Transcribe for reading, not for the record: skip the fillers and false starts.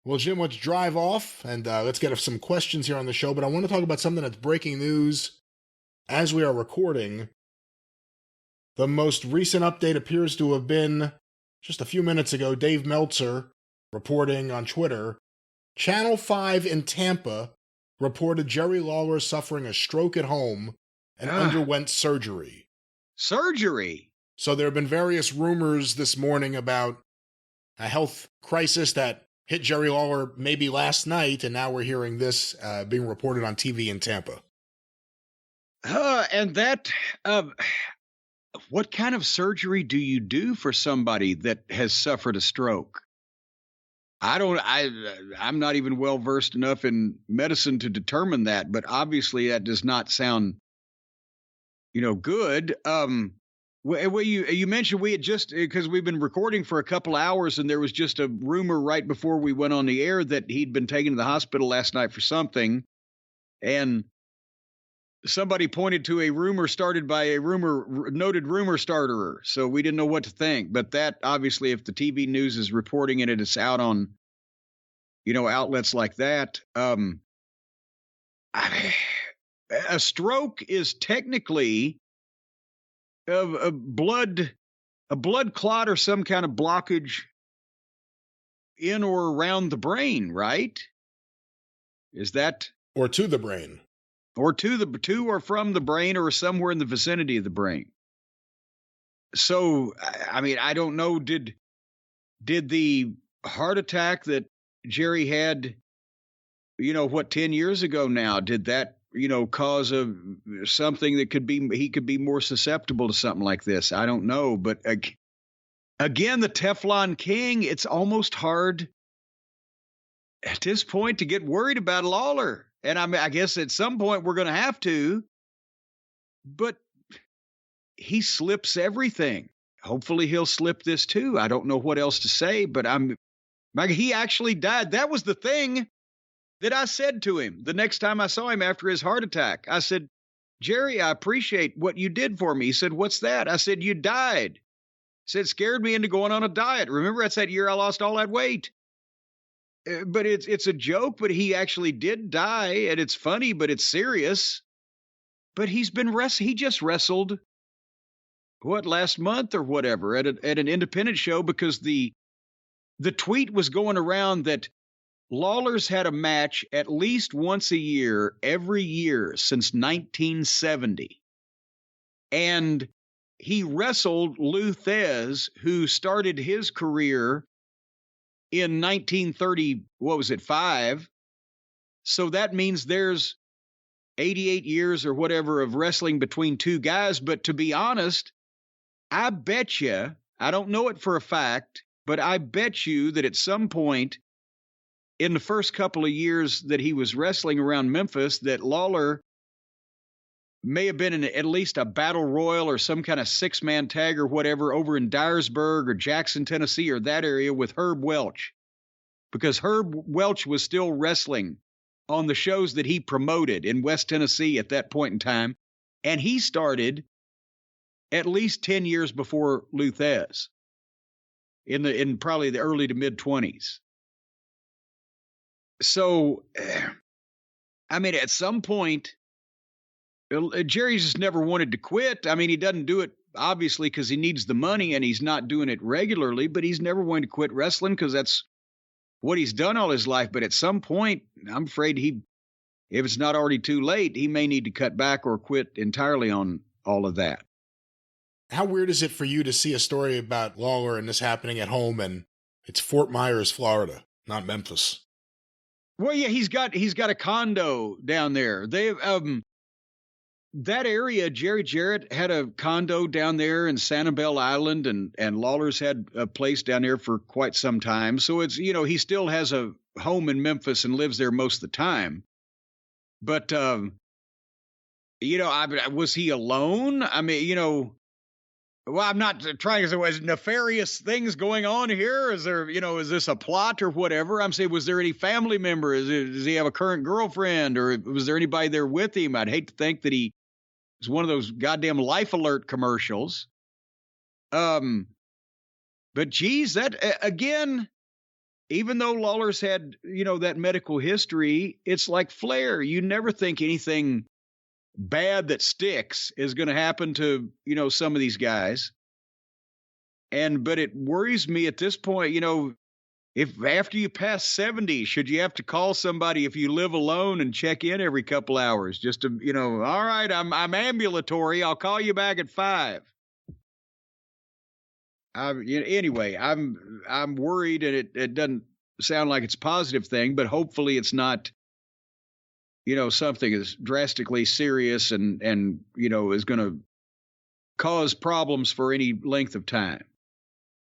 Well, Jim, let's drive off and let's get some questions here on the show. But I want to talk about something that's breaking news as we are recording. The most recent update appears to have been just a few minutes ago. Dave Meltzer reporting on Twitter. Channel 5 in Tampa reported Jerry Lawler suffering a stroke at home and underwent surgery. Surgery? So there have been various rumors this morning about a health crisis that hit Jerry Lawler maybe last night, and now we're hearing this being reported on TV in Tampa. And that, what kind of surgery do you do for somebody that has suffered a stroke? I'm not even well versed enough in medicine to determine that, but obviously that does not sound, good. Well, you mentioned we had just, because we've been recording for a couple hours, and there was just a rumor right before we went on the air that he'd been taken to the hospital last night for something, and somebody pointed to a rumor started by a noted rumor starterer, so we didn't know what to think. But that, obviously, if the TV news is reporting it, it's out on, outlets like that. A stroke is technically a blood clot or some kind of blockage in or around the brain, right? Is that or to the brain, or to or from the brain, or somewhere in the vicinity of the brain? So, I mean, I don't know. Did the heart attack that Jerry had, 10 years ago now, did that cause something that he could be more susceptible to something like this? I don't know. But again, the Teflon King, it's almost hard at this point to get worried about Lawler. And I guess at some point we're going to have to, but he slips everything. Hopefully he'll slip this too. I don't know what else to say, but he actually died. That was the thing that I said to him the next time I saw him after his heart attack. I said, Jerry, I appreciate what you did for me. He said, what's that? I said, you died. He said, scared me into going on a diet. Remember, that's that year I lost all that weight. But it's a joke, but he actually did die, and it's funny, but it's serious. But he just wrestled, last month or whatever, at an independent show, because the tweet was going around that Lawler's had a match at least once a year, every year since 1970. And he wrestled Lou Thez, who started his career in 1935. So that means there's 88 years or whatever of wrestling between two guys. But to be honest, I bet you, I don't know it for a fact, but I bet you that at some point in the first couple of years that he was wrestling around Memphis, that Lawler may have been in at least a battle royal or some kind of 6-man tag or whatever over in Dyersburg or Jackson, Tennessee, or that area with Herb Welch, because Herb Welch was still wrestling on the shows that he promoted in West Tennessee at that point in time. And he started at least 10 years before Lou Thez in probably the early to mid 20s. So, I mean, at some point, Jerry just never wanted to quit. I mean, he doesn't do it, obviously, because he needs the money, and he's not doing it regularly, but he's never wanted to quit wrestling because that's what he's done all his life. But at some point, I'm afraid if it's not already too late, he may need to cut back or quit entirely on all of that. How weird is it for you to see a story about Lawler and this happening at home, and it's Fort Myers, Florida, not Memphis? Well, yeah, he's got a condo down there. They that area, Jerry Jarrett had a condo down there in Sanibel Island, and Lawler's had a place down there for quite some time. So it's, he still has a home in Memphis and lives there most of the time. But was he alone? I mean, well, I'm not trying to say, was nefarious things going on here? Is there, is this a plot or whatever? I'm saying, was there any family member? Does he have a current girlfriend, or was there anybody there with him? I'd hate to think that he was one of those goddamn Life Alert commercials. But geez, that again, even though Lawler's had, that medical history, it's like Flair. You never think anything bad that sticks is going to happen to, some of these guys. But it worries me at this point, if after you pass 70, should you have to call somebody if you live alone and check in every couple hours just to, all right, I'm ambulatory. I'll call you back at 5. Anyway, I'm worried, and it doesn't sound like it's a positive thing, but hopefully it's not, something as drastically serious and is going to cause problems for any length of time.